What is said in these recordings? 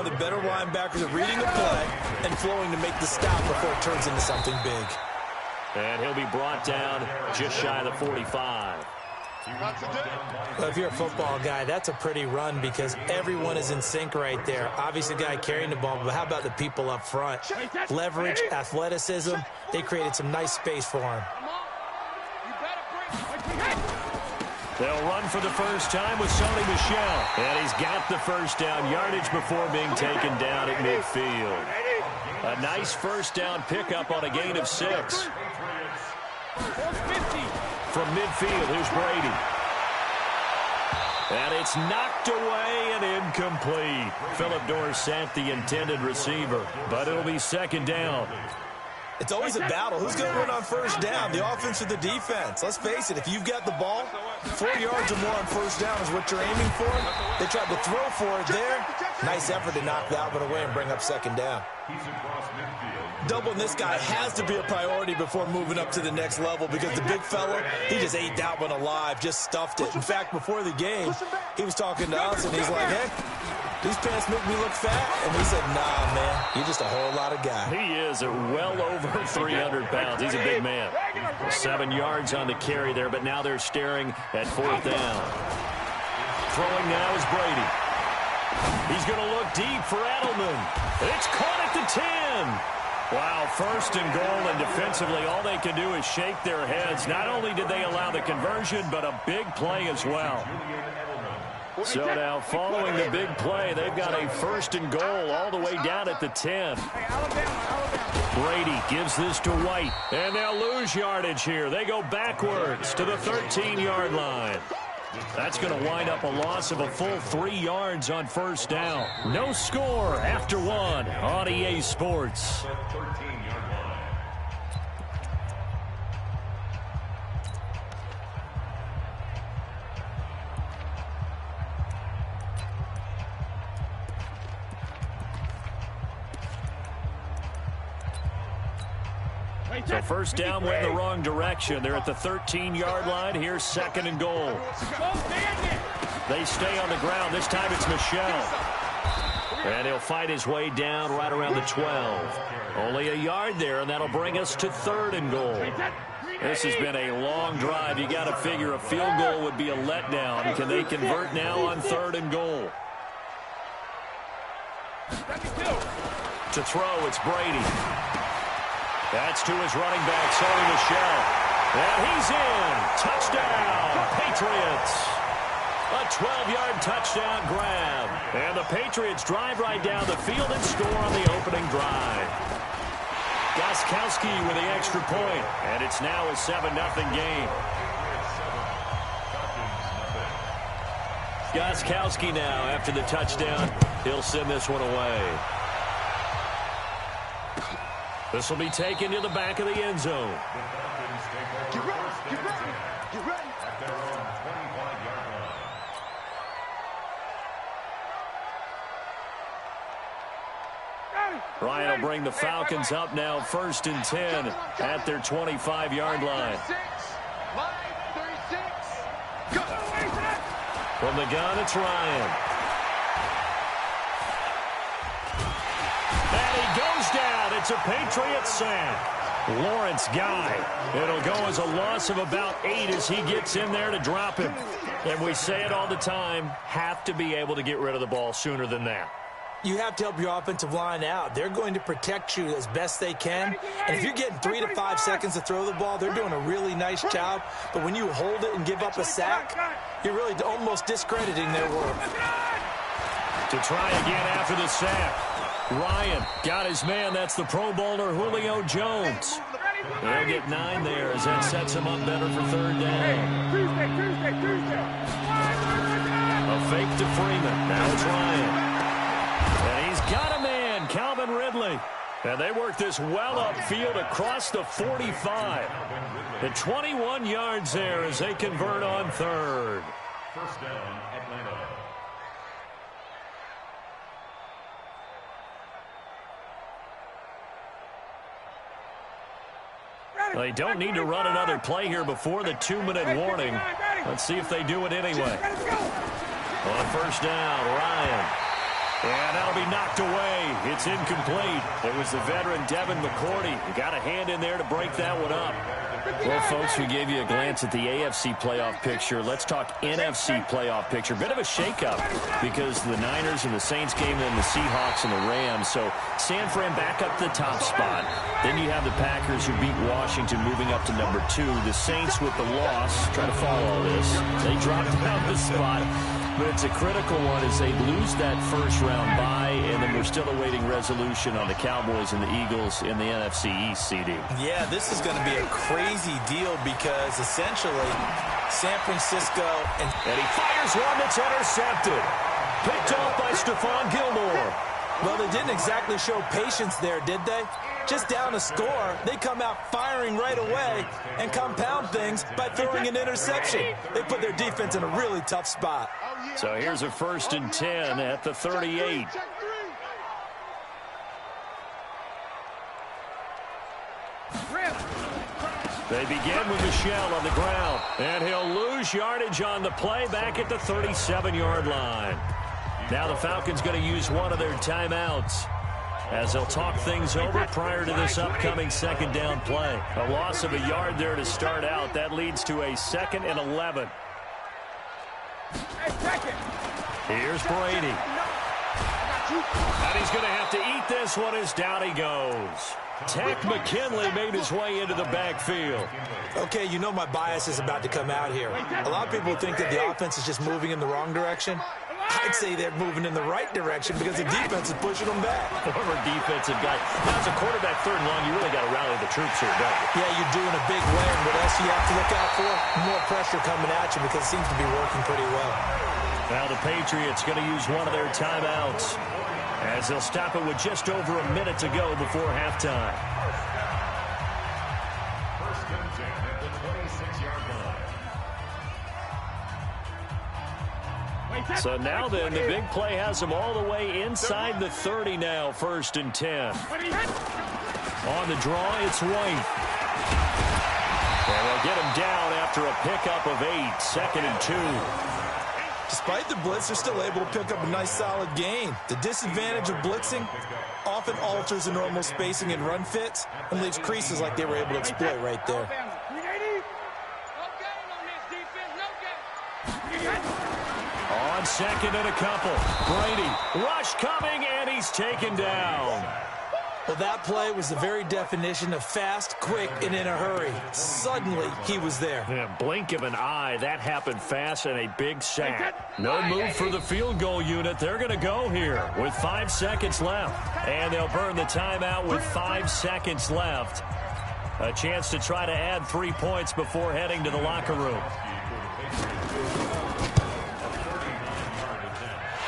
the better linebackers are reading the play and flowing to make the stop before it turns into something big. And he'll be brought down just shy of the 45. Well, if you're a football guy, that's a pretty run because everyone is in sync right there. Obviously, the guy carrying the ball, but how about the people up front? Leverage, athleticism, they created some nice space for him. They'll run for the first time with Sony Michel. And he's got the first down yardage before being taken down at midfield. A nice first down pickup on a gain of 6. From midfield, here's Brady. And it's knocked away and incomplete. Philip Dorsett, the intended receiver. But it'll be second down. It's always a battle. Who's going to run on first down, the offense or the defense? Let's face it, if you've got the ball, 4 yards or more on first down is what you're aiming for. They tried to throw for it there. Nice effort to knock that one away and bring up second down. Doubling this guy has to be a priority before moving up to the next level because the big fella, he just ate that one alive, just stuffed it. In fact, before the game, he was talking to us, and he's like, hey, these pants make me look fat. And we said, nah, man, you're just a whole lot of guy. He is well over 300 pounds. He's a big man. 7 yards on the carry there, but now they're staring at fourth down. Throwing now is Brady. He's going to look deep for Edelman. It's caught at the 10. Wow, first and goal, and defensively, all they can do is shake their heads. Not only did they allow the conversion, but a big play as well. So now, following the big play, they've got a first and goal all the way down at the 10. Brady gives this to White, and they'll lose yardage here. They go backwards to the 13-yard line. That's going to wind up a loss of a full 3 yards on first down. No score after 1 on EA Sports. So first down went in the wrong direction. They're at the 13-yard line. Here's second and goal. They stay on the ground. This time it's Michel. And he'll fight his way down right around the 12. Only a yard there, and that'll bring us to third and goal. This has been a long drive. You got to figure a field goal would be a letdown. Can they convert now on third and goal? To throw, it's Brady. That's to his running back, Sony Michel. And he's in. Touchdown, Patriots. A 12-yard touchdown grab. And the Patriots drive right down the field and score on the opening drive. Gostkowski with the extra point. And it's now a 7-0 game. Gostkowski now after the touchdown. He'll send this one away. This will be taken to the back of the end zone. Ryan will bring the Falcons up now, 1st and 10 at their 25-yard line. From the gun, it's Ryan. And he goes down. It's a Patriot sack. Lawrence Guy. It'll go as a loss of about 8 as he gets in there to drop him. And we say it all the time, have to be able to get rid of the ball sooner than that. You have to help your offensive line out. They're going to protect you as best they can. And if you're getting 3 to 5 seconds to throw the ball, they're doing a really nice job. But when you hold it and give up a sack, you're really almost discrediting their work. To try again after the sack. Ryan got his man. That's the Pro Bowler Julio Jones. They'll get 9 there as that sets him up better for 3rd down. A fake to Freeman. Now it's Ryan. And he's got a man, Calvin Ridley. And they work this well upfield across the 45. At 21 yards there as they convert on 3rd. First down, Atlanta. They don't need to run another play here before the 2-minute warning. Let's see if they do it anyway. On 1st down, Ryan. And that'll be knocked away. It's incomplete. It was the veteran Devin McCourty who got a hand in there to break that one up. Well, folks, we gave you a glance at the AFC playoff picture. Let's talk NFC playoff picture. Bit of a shakeup because the Niners and the Saints game, then the Seahawks and the Rams. So San Fran back up to the top spot. Then you have the Packers who beat Washington, moving up to number 2. The Saints with the loss, try to follow all this. They dropped down the spot. But it's a critical one as they lose that first-round bye, and then we're still awaiting resolution on the Cowboys and the Eagles in the NFC East, CD. Yeah, this is going to be a crazy deal because essentially San Francisco and he fires one that's intercepted. Picked off by Stephon Gilmore. Well, they didn't exactly show patience there, did they? Just down a score, they come out firing right away and compound things by throwing an interception. They put their defense in a really tough spot. So here's a 1st and 10 at the 38. They begin with Michel on the ground, and he'll lose yardage on the play back at the 37-yard line. Now the Falcons going to use one of their timeouts as they'll talk things over prior to this upcoming 2nd down play. A loss of a yard there to start out. That leads to a 2nd and 11. Here's Brady. And he's going to have to eat this one as down he goes. Takk McKinley made his way into the backfield. Okay, you know my bias is about to come out here. A lot of people think that the offense is just moving in the wrong direction. I'd say they're moving in the right direction because the defense is pushing them back. Former defensive guy. Now, as a quarterback 3rd and long, you really got to rally the troops here, don't you? Yeah, you're doing a big way, and what else do you have to look out for? More pressure coming at you because it seems to be working pretty well. Now the Patriots going to use one of their timeouts as they'll stop it with just over a minute to go before halftime. 1st and 10 at the 26-yard line. So now then, the big play has them all the way inside the 30 now, 1st and 10. On the draw, it's White. And they'll get him down after a pickup of 8, 2nd and 2. Despite the blitz, they're still able to pick up a nice solid gain. The disadvantage of blitzing often alters the normal spacing and run fits and leaves creases like they were able to exploit right there. On 2nd and a couple, Brady, rush coming, and he's taken down. Well, that play was the very definition of fast, quick, and in a hurry. Suddenly, he was there. In a blink of an eye, that happened fast and a big sack. No move for the field goal unit. They're going to go here with 5 seconds left. And they'll burn the timeout with 5 seconds left. A chance to try to add 3 points before heading to the locker room.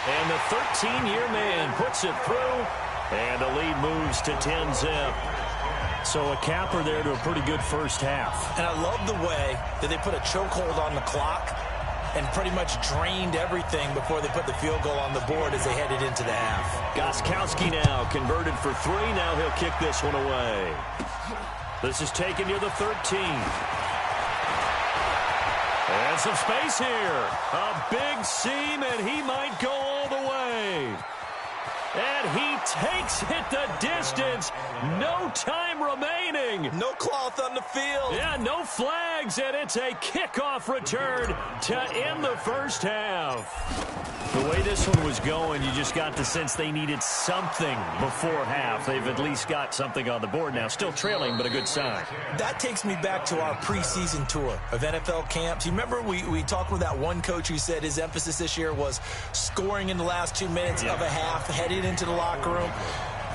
And the 13-year man puts it through. And the lead moves to 10-zip. So a capper there to a pretty good first half. And I love the way that they put a chokehold on the clock and pretty much drained everything before they put the field goal on the board as they headed into the half. Gostkowski now converted for 3. Now he'll kick this one away. This is taken near the 13. And some space here. A big seam, and he might go all the way. And he takes it the distance. No time remaining. No cloth on the field. Yeah, no flags, and it's a kickoff return to end the first half. The way this one was going, you just got the sense they needed something before half. They've at least got something on the board now. Still trailing, but a good sign. That takes me back to our preseason tour of NFL camps. You remember we talked with that one coach who said his emphasis this year was scoring in the last 2 minutes of a half, headed into the locker room.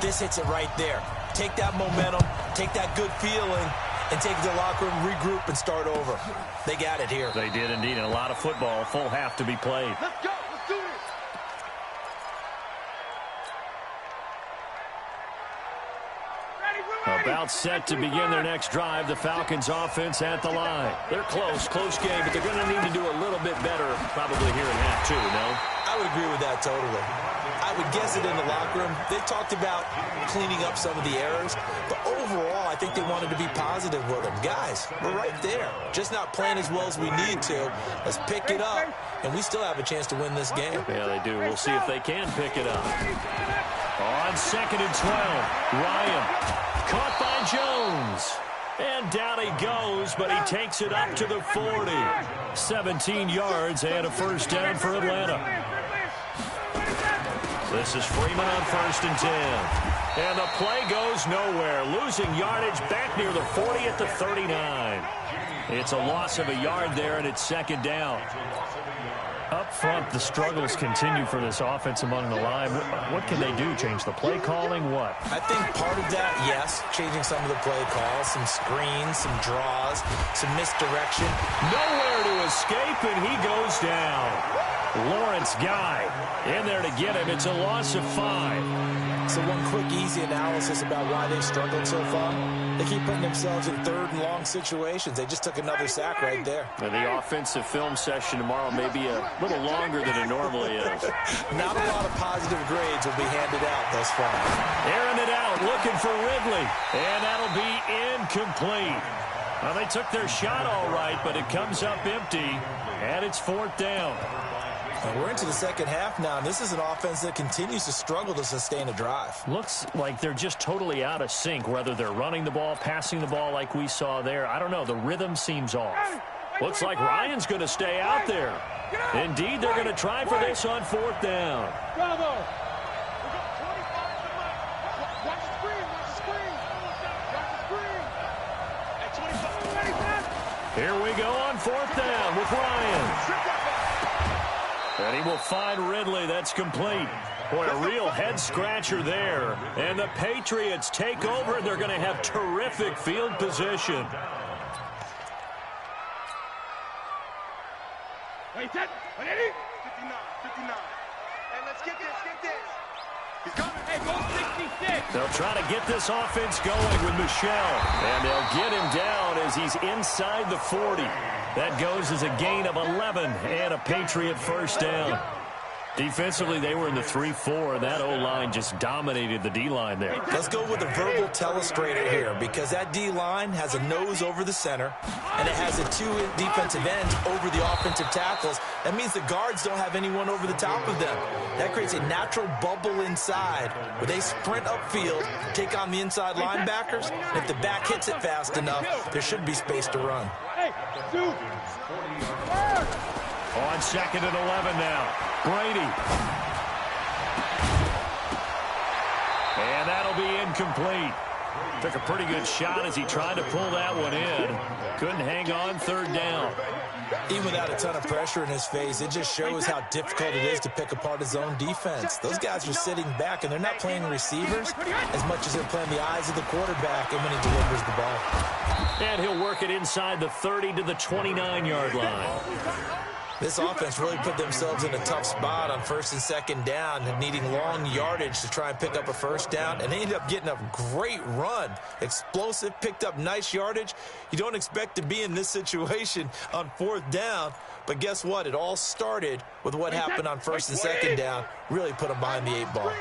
This hits it right there. Take that momentum, take that good feeling, and take it to the locker room, regroup, and start over. They got it here. They did indeed, and a lot of football, full half to be played. Let's go. Let's do it. About set to begin their next drive. The Falcons offense at the line. They're close game, but they're going to need to do a little bit better probably here in half 2, no? I would agree with that totally. I would guess it in the locker room. They talked about cleaning up some of the errors, but overall, I think they wanted to be positive with them. Guys, we're right there. Just not playing as well as we need to. Let's pick it up, and we still have a chance to win this game. Yeah, they do. We'll see if they can pick it up. On 2nd and 12, Ryan caught by Jones. And down he goes, but he takes it up to the 40. 17 yards and a first down for Atlanta. This is Freeman on 1st and 10. And the play goes nowhere. Losing yardage back near the 40 at the 39. It's a loss of a yard there, and it's 2nd down. Up front, the struggles continue for this offense among the line. What can they do? Change the play calling? What? I think part of that, yes, changing some of the play calls, some screens, some draws, some misdirection. Nowhere to escape, and he goes down. Lawrence Guy in there to get him. It's a loss of 5. So one quick, easy analysis about why they've struggled so far. They keep putting themselves in 3rd and long situations. They just took another sack right there. And the offensive film session tomorrow may be a little longer than it normally is. Not a lot of positive grades will be handed out thus far. Airing it out, looking for Ridley. And that'll be incomplete. Well, they took their shot all right, but it comes up empty. And it's 4th down. And we're into the 2nd half now, and this is an offense that continues to struggle to sustain a drive. Looks like they're just totally out of sync, whether they're running the ball, passing the ball like we saw there. I don't know. The rhythm seems off. Looks like Ryan's going to stay out there. Indeed, they're going to try for this on 4th down. Here we go on 4th down with Ryan. And he will find Ridley. That's complete. Boy, a real head-scratcher there. And the Patriots take over, and they're going to have terrific field position. Wait, 59, 59. Hey, let's get this. He's coming. Hey, go 66. They'll try to get this offense going with Michel. And they'll get him down as he's inside the 40. That goes as a gain of 11 and a Patriot first down. Defensively, they were in the 3-4. That O-line just dominated the D-line there. Let's go with a verbal telestrator here, because that D-line has a nose over the center, and it has a 2 defensive ends over the offensive tackles. That means the guards don't have anyone over the top of them. That creates a natural bubble inside where they sprint upfield, take on the inside linebackers, and if the back hits it fast enough, there should be space to run. On 2nd and 11 now. Brady. And that'll be incomplete. Took a pretty good shot as he tried to pull that one in. Couldn't hang on 3rd down. Even without a ton of pressure in his face, it just shows how difficult it is to pick apart his own defense. Those guys are sitting back, and they're not playing receivers as much as they're playing the eyes of the quarterback and when he delivers the ball. And he'll work it inside the 30 to the 29-yard line. This offense really put themselves in a tough spot on 1st and 2nd down, needing long yardage to try and pick up a first down, and they ended up getting a great run. Explosive, picked up nice yardage. You don't expect to be in this situation on 4th down, but guess what? It all started with what happened on 1st and 2nd down. Really put them behind the 8 ball.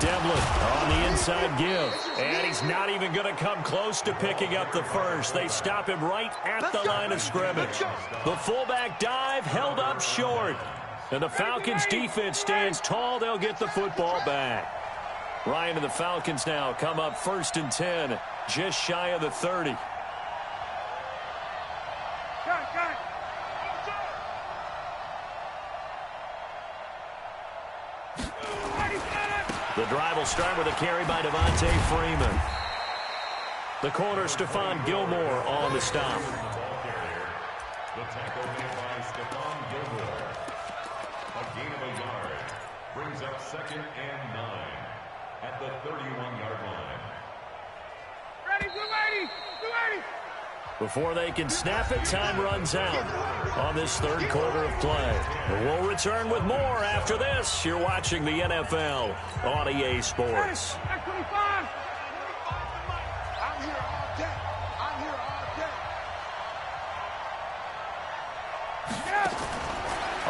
Devlin on the inside give. And he's not even going to come close to picking up the first. They stop him right at the line of scrimmage. The fullback dive held up short. And the Falcons defense stands tall. They'll get the football back. Ryan and the Falcons now come up 1st and 10, just shy of the 30. The drive will start with a carry by Devontae Freeman. The corner, Stephon Gilmore, on the stop. The tackle made by Stephon Gilmore. A gain of a yard. Brings up 2nd and 9 at the 31-yard line. Ready, get ready. Before they can snap it, time runs out on this 3rd quarter of play. We'll return with more after this. You're watching the NFL on EA Sports. I'm here all day.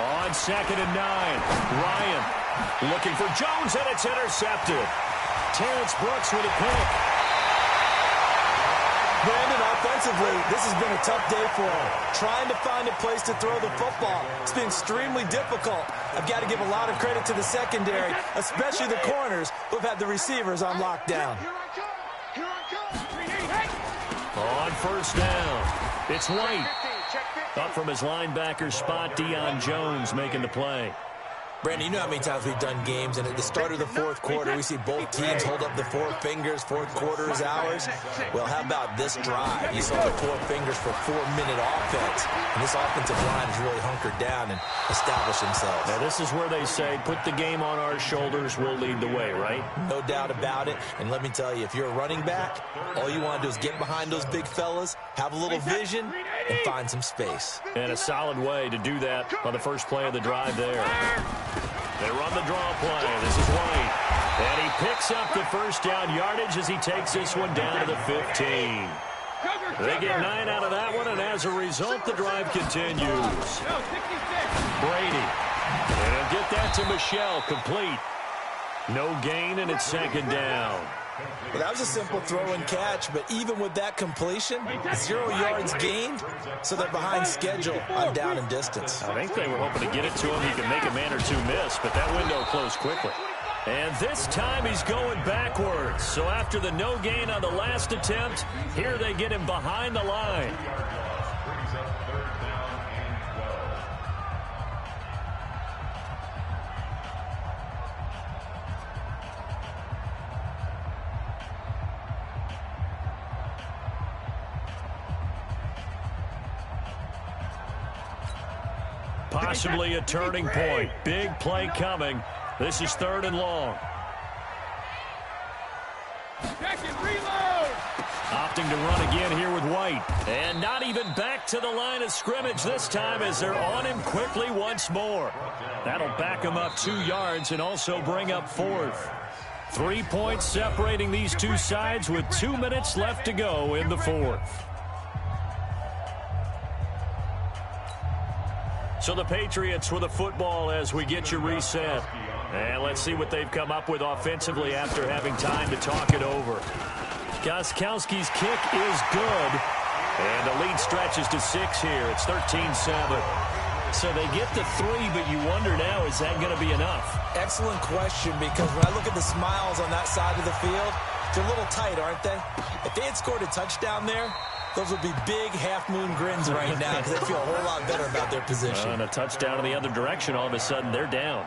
On 2nd and 9, Ryan looking for Jones, and it's intercepted. Terrence Brooks with a pick. Brandon, offensively, this has been a tough day for him. Trying to find a place to throw the football. It's been extremely difficult. I've got to give a lot of credit to the secondary, especially the corners who've had the receivers on lockdown. On 1st down, it's White. Up from his linebacker spot, Deion Jones making the play. Brandon, you know how many times we've done games, and at the start of the fourth quarter, we see both teams hold up the four fingers. Fourth quarter is ours. Well, how about this drive? You saw the four fingers for 4-minute offense, and this offensive line has really hunkered down and established themselves. Now, this is where they say, put the game on our shoulders, we'll lead the way, right? No doubt about it, and let me tell you, if you're a running back, all you want to do is get behind those big fellas, have a little vision, and find some space. And a solid way to do that on the first play of the drive there. They run the draw play. This is White. And he picks up the first down yardage as he takes this one down to the 15. They get 9 out of that one, and as a result, the drive continues. Brady. And he'll get that to Michelle, complete. No gain, and it's 2nd down. Well, that was a simple throw and catch, but even with that completion, 0 yards gained, so they're behind schedule on down and distance. I think they were hoping to get it to him. He could make a man or two miss, but that window closed quickly. And this time he's going backwards. So after the no gain on the last attempt, here they get him behind the line. Possibly a turning point. Big play coming. This is 3rd and long. Opting to run again here with White. And not even back to the line of scrimmage this time as they're on him quickly once more. That'll back him up 2 yards and also bring up 4th. 3 points separating these two sides with 2 minutes left to go in the 4th. So the Patriots with a football as we get you reset. And let's see what they've come up with offensively after having time to talk it over. Gostkowski's kick is good. And the lead stretches to 6 here. It's 13-7. So they get the 3, but you wonder now, is that going to be enough? Excellent question, because when I look at the smiles on that side of the field, they're a little tight, aren't they? If they had scored a touchdown there, those would be big half-moon grins right now because they feel a whole lot better about their position. And a touchdown in the other direction, all of a sudden they're down.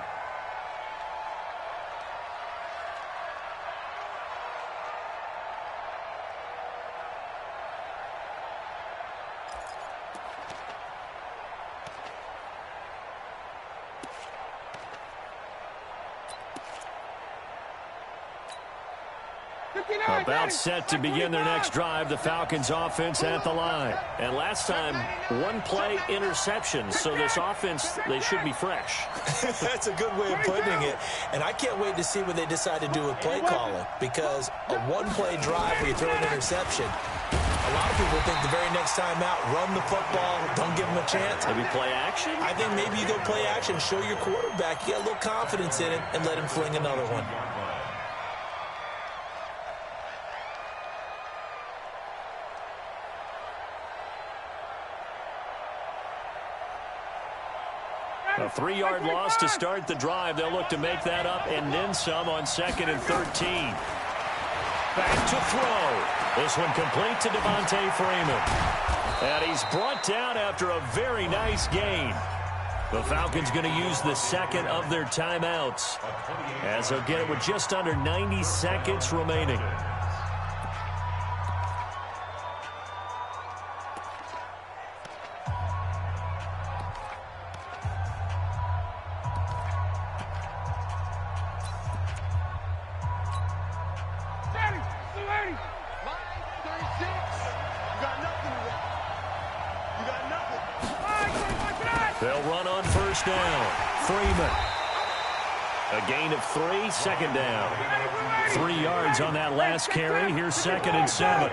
About set to begin their next drive, the Falcons offense at the line. And last time, 1 play interception, so this offense, they should be fresh. That's a good way of putting it. And I can't wait to see what they decide to do with play calling, because a 1-play drive where you throw an interception, a lot of people think the very next time out, run the football, don't give them a chance. Maybe play action? I think maybe you go play action, show your quarterback, you get a little confidence in it, and let him fling another one. A 3-yard loss to start the drive. They'll look to make that up and then some on 2nd and 13. Back to throw. This one complete to Devontae Freeman. And he's brought down after a very nice gain. The Falcons going to use the 2nd of their timeouts, as they'll get it with just under 90 seconds remaining. They'll run on 1st down. Freeman. A gain of 3, 2nd down. 3 yards on that last carry. Here's 2nd and 7.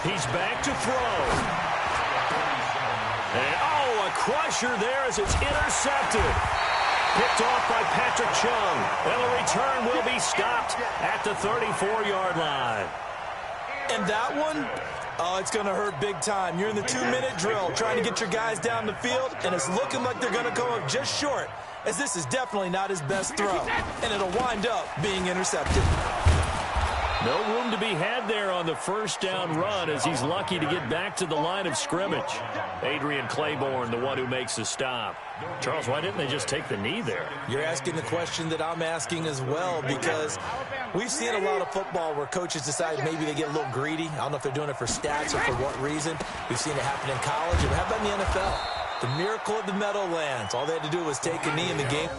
He's back to throw. And, oh, a crusher there as it's intercepted. Picked off by Patrick Chung. And the return will be stopped at the 34-yard line. And that one, oh, it's going to hurt big time. You're in the 2-minute drill trying to get your guys down the field, and it's looking like they're going to come up just short, as this is definitely not his best throw, and it'll wind up being intercepted. No room to be had there on the first down run as he's lucky to get back to the line of scrimmage. Adrian Claiborne, the one who makes the stop. Charles, why didn't they just take the knee there? You're asking the question that I'm asking as well, because we've seen a lot of football where coaches decide maybe they get a little greedy. I don't know if they're doing it for stats or for what reason. We've seen it happen in college, and how about in the NFL? The miracle of the Meadowlands. All they had to do was take a knee in the game.